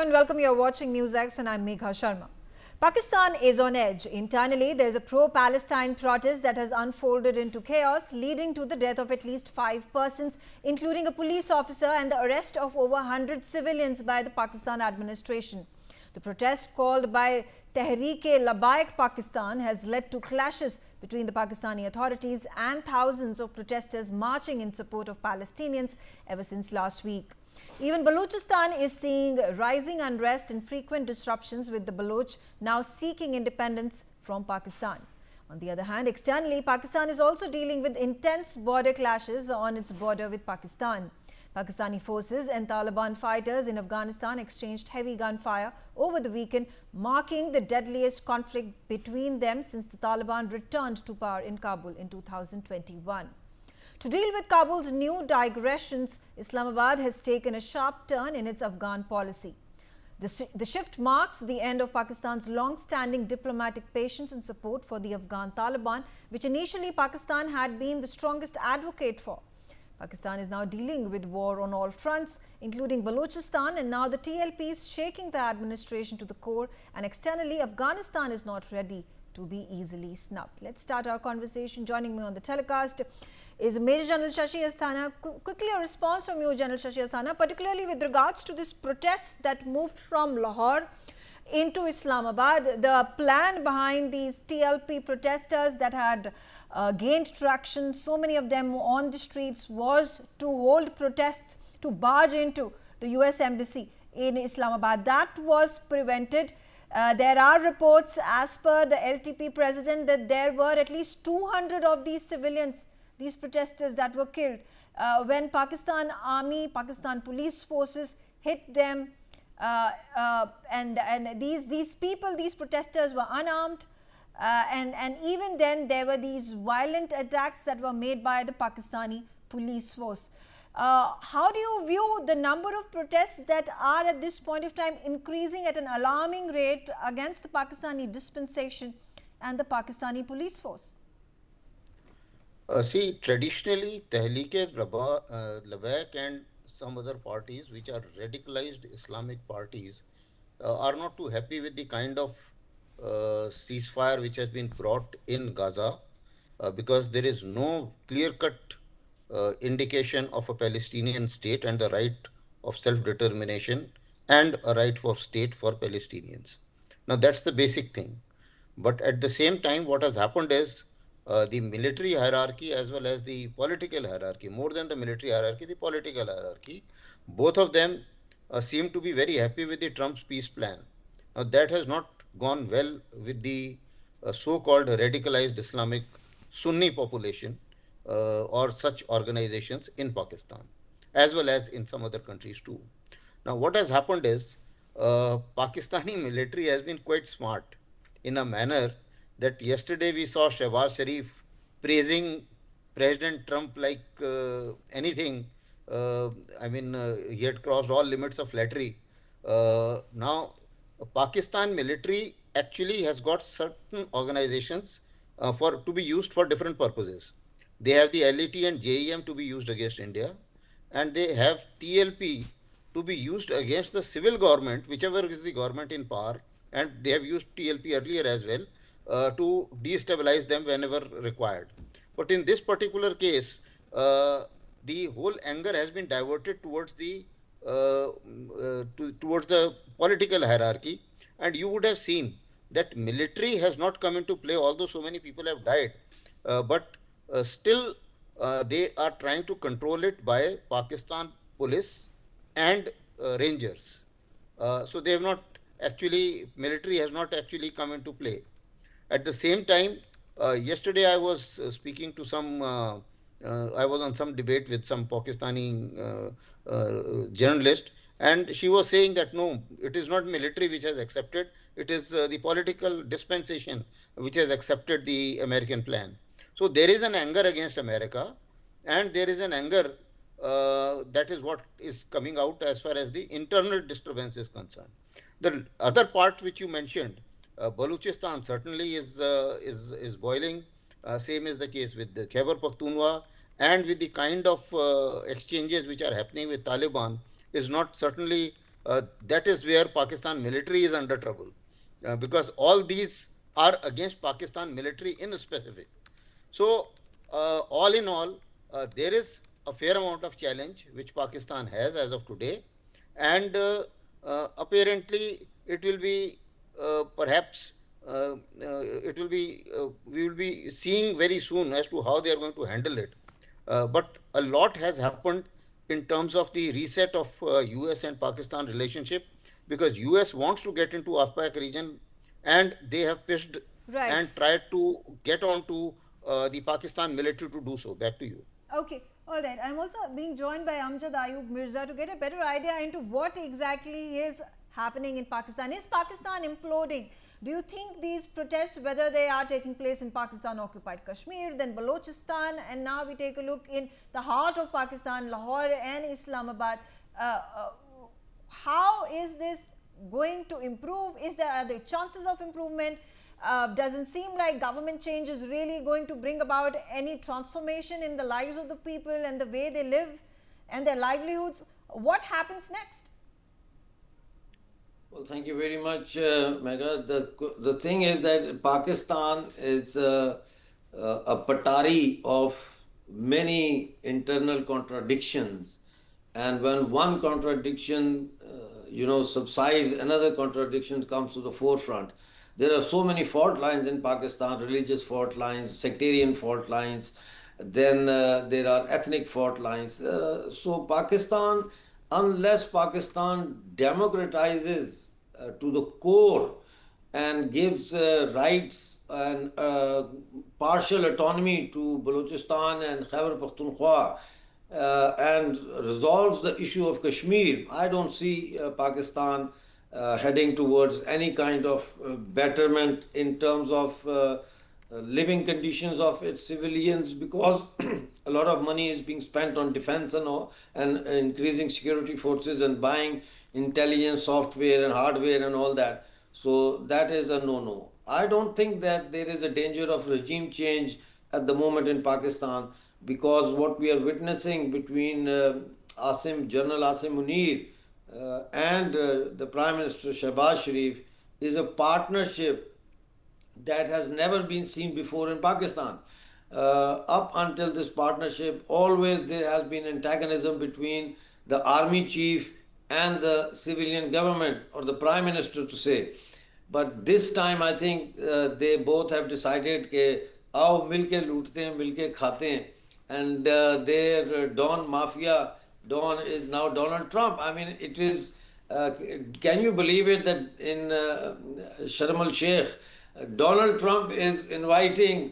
and welcome. You're watching Newsx and I'm Megha Sharma. Pakistan is on edge. Internally, there's a pro-Palestine protest that has unfolded into chaos, leading to the death of at least 5 persons, including a police officer, and the arrest of over 100 civilians by the Pakistan administration. The protest, called by Tehreek-e-Labbaik Pakistan, has led to clashes between the Pakistani authorities and thousands of protesters marching in support of Palestinians ever since last week. Even Balochistan is seeing rising unrest and frequent disruptions, with the Baloch now seeking independence from Pakistan. On the other hand, externally, Pakistan is also dealing with intense border clashes on its border with Pakistan. Pakistani forces and Taliban fighters in Afghanistan exchanged heavy gunfire over the weekend, marking the deadliest conflict between them since the Taliban returned to power in Kabul in 2021. To deal with Kabul's new digressions, Islamabad has taken a sharp turn in its Afghan policy. The shift marks the end of Pakistan's long-standing diplomatic patience and support for the Afghan Taliban, which initially Pakistan had been the strongest advocate for. Pakistan is now dealing with war on all fronts, including Balochistan, and now the TLP is shaking the administration to the core, and externally, Afghanistan is not ready to be easily snubbed. Let's start our conversation. Joining me on the telecast is Major General Shashi Asthana. Quickly, a response from you, General Shashi Asthana, particularly with regards to this protest that moved from Lahore into Islamabad. The plan behind these TLP protesters that had gained traction, so many of them on the streets, was to hold protests, to barge into the US Embassy in Islamabad. That was prevented. There are reports, as per the LTP president, that there were at least 200 of these civilians, these protesters, that were killed when Pakistan Army, Pakistan police forces hit them. And these people, these protesters, were unarmed, and even then there were these violent attacks that were made by the Pakistani police force. How do you view the number of protests that are at this point of time increasing at an alarming rate against the Pakistani dispensation and the police force? See, traditionally, Tehreek-e-Labbaik and some other parties which are radicalized Islamic parties are not too happy with the kind of ceasefire which has been brought in Gaza because there is no clear-cut indication of a Palestinian state and the right of self-determination and a right for state for Palestinians. Now, that's the basic thing. But at the same time, what has happened is the military hierarchy as well as the political hierarchy, more than the military hierarchy, the political hierarchy, both of them seem to be very happy with the Trump's peace plan. Now, that has not gone well with the so-called radicalized Islamic Sunni population or such organizations in Pakistan, as well as in some other countries too. Now, what has happened is Pakistani military has been quite smart in a manner that yesterday we saw Shehbaz Sharif praising President Trump like anything. He had crossed all limits of flattery. Now, Pakistan military actually has got certain organizations to be used for different purposes. They have the LET and JEM to be used against India, and they have TLP to be used against the civil government, whichever is the government in power, and they have used TLP earlier as well to destabilize them whenever required. But in this particular case, the whole anger has been diverted towards the political hierarchy, and you would have seen that military has not come into play, although so many people have died, but still they are trying to control it by Pakistan police and rangers. So they have not actually, military has not actually come into play. At the same time, yesterday I was speaking to I was on some debate with some Pakistani journalist, and she was saying that no, it is not military which has accepted, it is the political dispensation which has accepted the American plan. So there is an anger against America, and there is an anger that is what is coming out as far as the internal disturbance is concerned. The other part which you mentioned, Balochistan certainly is boiling. Same is the case with the Khyber Pakhtunkhwa, and with the kind of exchanges which are happening with Taliban is not certainly that is where Pakistan military is under trouble, because all these are against Pakistan military in specific. So, all in all, there is a fair amount of challenge which Pakistan has as of today, and apparently it will be perhaps it will be we will be seeing very soon as to how they are going to handle it. But a lot has happened in terms of the reset of US and Pakistan relationship, because US wants to get into AFPAC region, and they have pitched Right. and tried to get on to the Pakistan military to do so. Back to you. Okay, all right. I'm also being joined by Amjad Ayub Mirza to get a better idea into what exactly is happening in Pakistan. Is Pakistan imploding? Do you think these protests, whether they are taking place in Pakistan occupied Kashmir, then Balochistan, and now we take a look in the heart of Pakistan, Lahore and Islamabad, how is this going to improve? Are there chances of improvement? Doesn't seem like government change is really going to bring about any transformation in the lives of the people and the way they live and their livelihoods. What happens next? Well, thank you very much, Mega. The thing is that Pakistan is a patari of many internal contradictions, and when one contradiction, subsides, another contradiction comes to the forefront. There are so many fault lines in Pakistan: religious fault lines, sectarian fault lines. Then there are ethnic fault lines. So Pakistan, unless Pakistan democratizes to the core and gives rights and partial autonomy to Balochistan and Khyber Pakhtunkhwa, and resolves the issue of Kashmir, I don't see Pakistan heading towards any kind of betterment in terms of living conditions of its civilians, because a lot of money is being spent on defense and all, and increasing security forces and buying intelligence software and hardware and all that. So that is a no-no. I don't think that there is a danger of regime change at the moment in Pakistan, because what we are witnessing between General Asim Munir and the Prime Minister Shehbaz Sharif is a partnership that has never been seen before in Pakistan. Up until this partnership, always there has been antagonism between the army chief and the civilian government, or the prime minister to say. But this time I think they both have decided कि आओ मिलके लूटते हैं मिलके खाते हैं, and their Don Mafia Don is now Donald Trump. I mean, it is. Can you believe it that in Sharm el Sheikh, Donald Trump is inviting,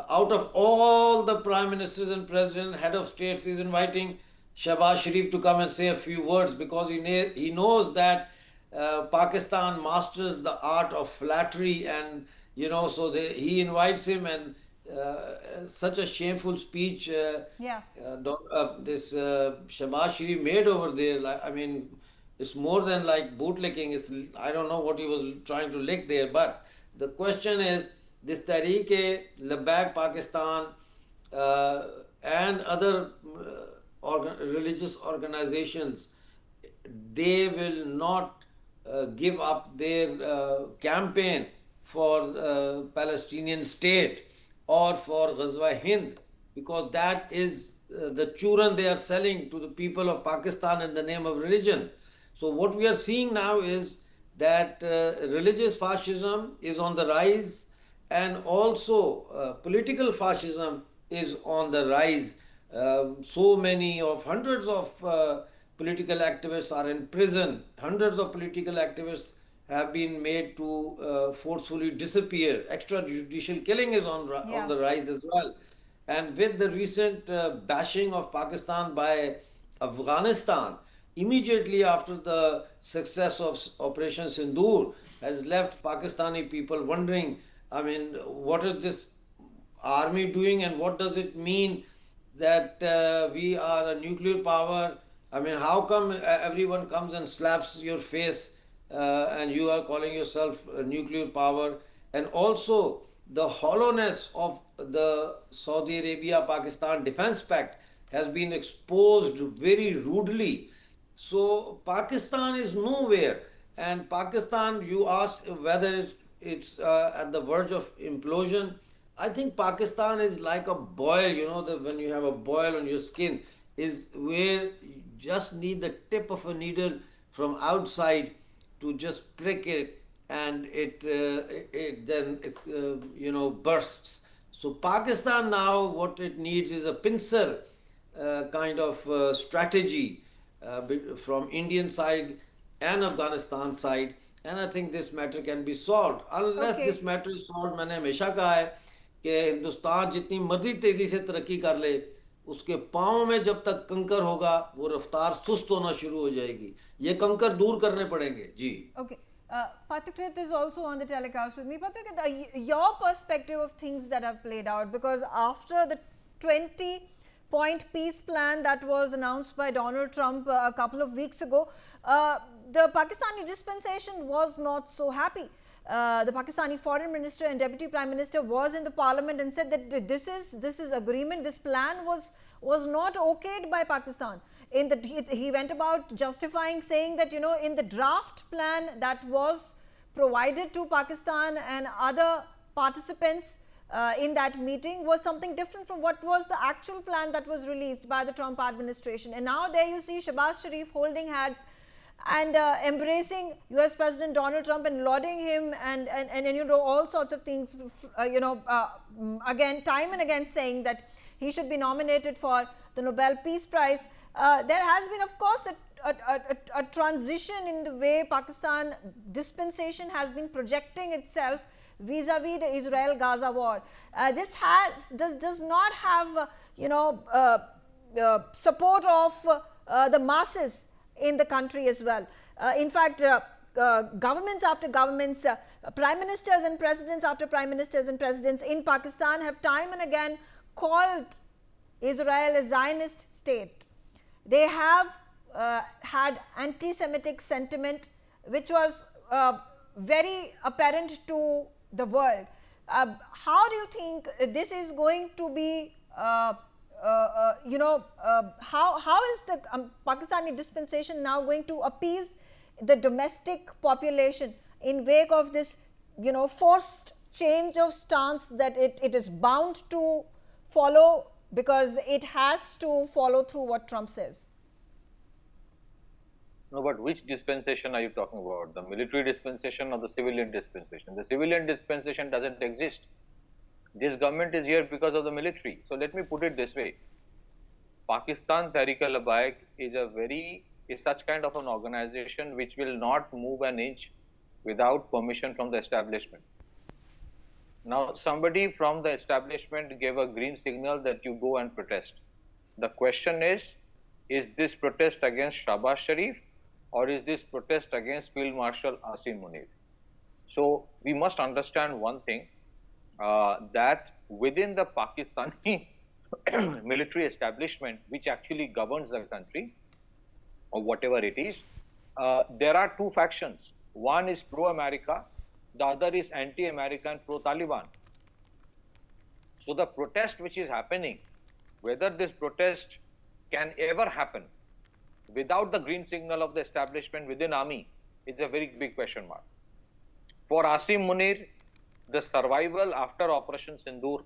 out of all the prime ministers and president, head of states, is inviting Shehbaz Sharif to come and say a few words, because he knows that Pakistan masters the art of flattery, and so he invites him, and such a shameful speech Yeah. this Shehbaz Sharif made over there. Like, I mean, it's more than like bootlicking. I don't know what he was trying to lick there, but the question is, this Tehreek-e-Labbaik Pakistan and other religious organizations, they will not give up their campaign for Palestinian state or for Ghazwa Hind, because that is the churan they are selling to the people of Pakistan in the name of religion. So what we are seeing now is that religious fascism is on the rise, and also political fascism is on the rise. So many of hundreds of political activists are in prison. Hundreds of political activists have been made to forcefully disappear. Extrajudicial killing is on the rise as well. And with the recent bashing of Pakistan by Afghanistan, immediately after the success of Operation Sindoor, has left Pakistani people wondering, I mean, what is this army doing, and what does it mean that we are a nuclear power? I mean, how come everyone comes and slaps your face and you are calling yourself a nuclear power? And also the hollowness of the Saudi Arabia Pakistan Defense Pact has been exposed very rudely So Pakistan is nowhere, and Pakistan, you asked whether it's at the verge of implosion. I think Pakistan is like a boil, that when you have a boil on your skin, is where you just need the tip of a needle from outside to just prick it, and it then bursts. So Pakistan now, what it needs is a pincer kind of strategy from Indian side and Afghanistan side, and I think this matter can be solved. Unless this Okay. matter is solved, मैंने हमेशा कहा है कि हिंदुस्तान जितनी मर्जी तेजी से तरक्की कर ले, उसके पाँव में जब तक कंकर होगा वो रफ्तार सुस्त होना शुरू हो जाएगी. ये कंकर दूर करने पड़ेंगे जी. Okay. Pathakrit is also on the telecast with me. Pathakrit, your perspective of things that have played out, because after the 20-point peace plan that was announced by Donald Trump a couple of weeks ago, the Pakistani dispensation was not so happy. The Pakistani foreign minister and deputy prime minister was in the parliament and said that this is agreement, this plan was not okayed by Pakistan. He went about justifying, saying that in the draft plan that was provided to Pakistan and other participants in that meeting was something different from what was the actual plan that was released by the Trump administration. And now there you see Shehbaz Sharif holding hands and embracing US President Donald Trump and lauding him and all sorts of things, again, time and again saying that he should be nominated for the Nobel Peace Prize. There has been, of course, a transition in the way Pakistan dispensation has been projecting itself vis-a-vis the Israel-Gaza war. This does not have, support of the masses in the country as well. In fact, governments after governments, prime ministers and presidents after prime ministers and presidents in Pakistan have time and again called Israel a Zionist state. They have had anti-Semitic sentiment, which was very apparent to the world. How do you think this is going to be, how is the Pakistani dispensation now going to appease the domestic population in wake of this, forced change of stance that it is bound to follow, because it has to follow through what Trump says? No, but which dispensation are you talking about? The military dispensation or the civilian dispensation? The civilian dispensation doesn't exist. This government is here because of the military. So let me put it this way. Pakistan Tehreek-e-Labbaik is such kind of an organization which will not move an inch without permission from the establishment. Now, somebody from the establishment gave a green signal that you go and protest. The question is this protest against Shehbaz Sharif or is this protest against Field Marshal Asim Munir? So, we must understand one thing, that within the Pakistani military establishment, which actually governs the country, or whatever it is, there are two factions. One is pro-America, the other is anti-American, pro-Taliban. So the protest which is happening, whether this protest can ever happen without the green signal of the establishment within army, is a very big question mark. For Asim Munir, the survival after Operation Sindoor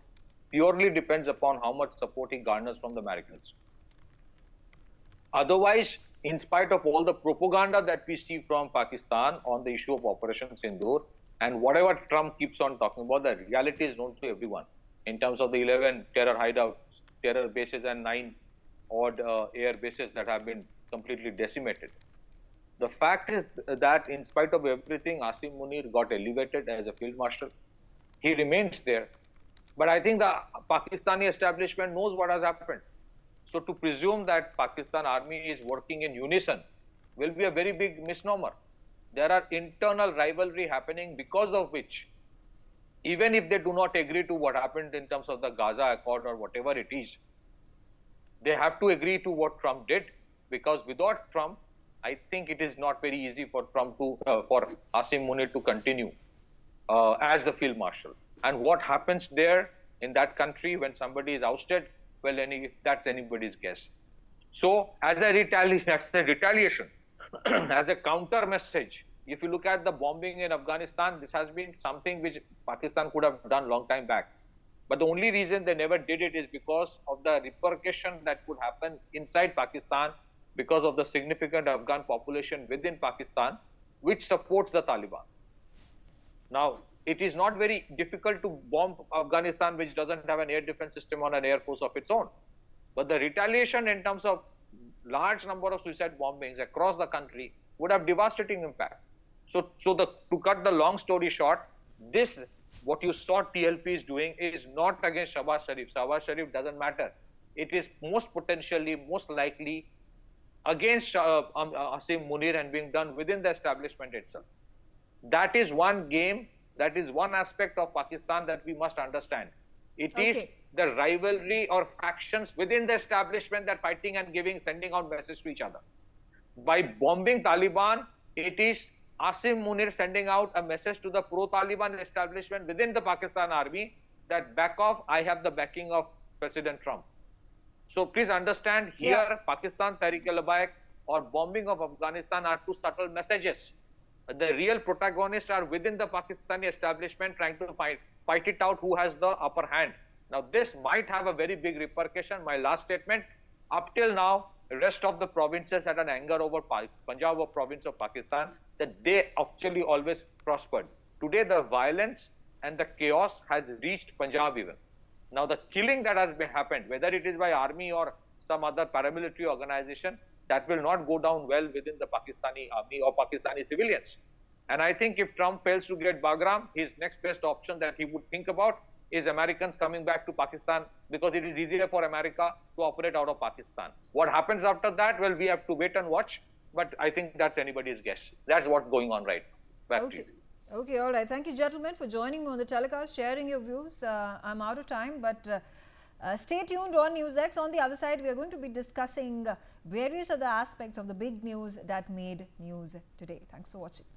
purely depends upon how much support he garners from the Americans. Otherwise, in spite of all the propaganda that we see from Pakistan on the issue of Operation Sindoor, and whatever Trump keeps on talking about, the reality is known to everyone in terms of the 11 terror hideouts, terror bases, and 9 odd air bases that have been completely decimated. The fact is that in spite of everything, Asim Munir got elevated as a field marshal. He remains there. But I think the Pakistani establishment knows what has happened. So to presume that Pakistan army is working in unison will be a very big misnomer. There are internal rivalry happening, because of which, even if they do not agree to what happened in terms of the Gaza Accord or whatever it is, they have to agree to what Trump did, because without Trump, I think it is not very easy for Trump to, for Asim Munir to continue as the field marshal. And what happens there in that country when somebody is ousted, well, that's anybody's guess. So as a retaliation, as a counter message, if you look at the bombing in Afghanistan, this has been something which Pakistan could have done long time back. But the only reason they never did it is because of the repercussion that could happen inside Pakistan because of the significant Afghan population within Pakistan, which supports the Taliban. Now, it is not very difficult to bomb Afghanistan, which doesn't have an air defense system or an air force of its own. But the retaliation in terms of large number of suicide bombings across the country would have devastating impact. So to cut the long story short, this, what you saw TLP is doing is not against Shahbaz Sharif. Shahbaz Sharif doesn't matter. It is most likely against Asim Munir and being done within the establishment itself. That is one game, that is one aspect of Pakistan that we must understand. It is the rivalry or factions within the establishment that fighting and sending out messages to each other. By bombing Taliban, it is Asim Munir sending out a message to the pro-Taliban establishment within the Pakistan army that back off, I have the backing of President Trump. So please understand here, Pakistan, Tehrik-e-Labbaik or bombing of Afghanistan are two subtle messages. The real protagonists are within the Pakistani establishment trying to fight it out who has the upper hand. Now this might have a very big repercussion. My last statement, up till now, the rest of the provinces had an anger over Punjab or province of Pakistan that they actually always prospered. Today the violence and the chaos has reached Punjab even. Now the killing that has happened, whether it is by army or some other paramilitary organization, that will not go down well within the Pakistani army or Pakistani civilians. And I think if Trump fails to get Bagram, his next best option that he would think about is Americans coming back to Pakistan because it is easier for America to operate out of Pakistan. What happens after that? Well, we have to wait and watch, but I think that's anybody's guess. That's what's going on right now. Back to you. Okay, all right. Thank you, gentlemen, for joining me on the telecast, sharing your views. I'm out of time, but stay tuned on Newsx. On the other side, we are going to be discussing various other aspects of the big news that made news today. Thanks for watching.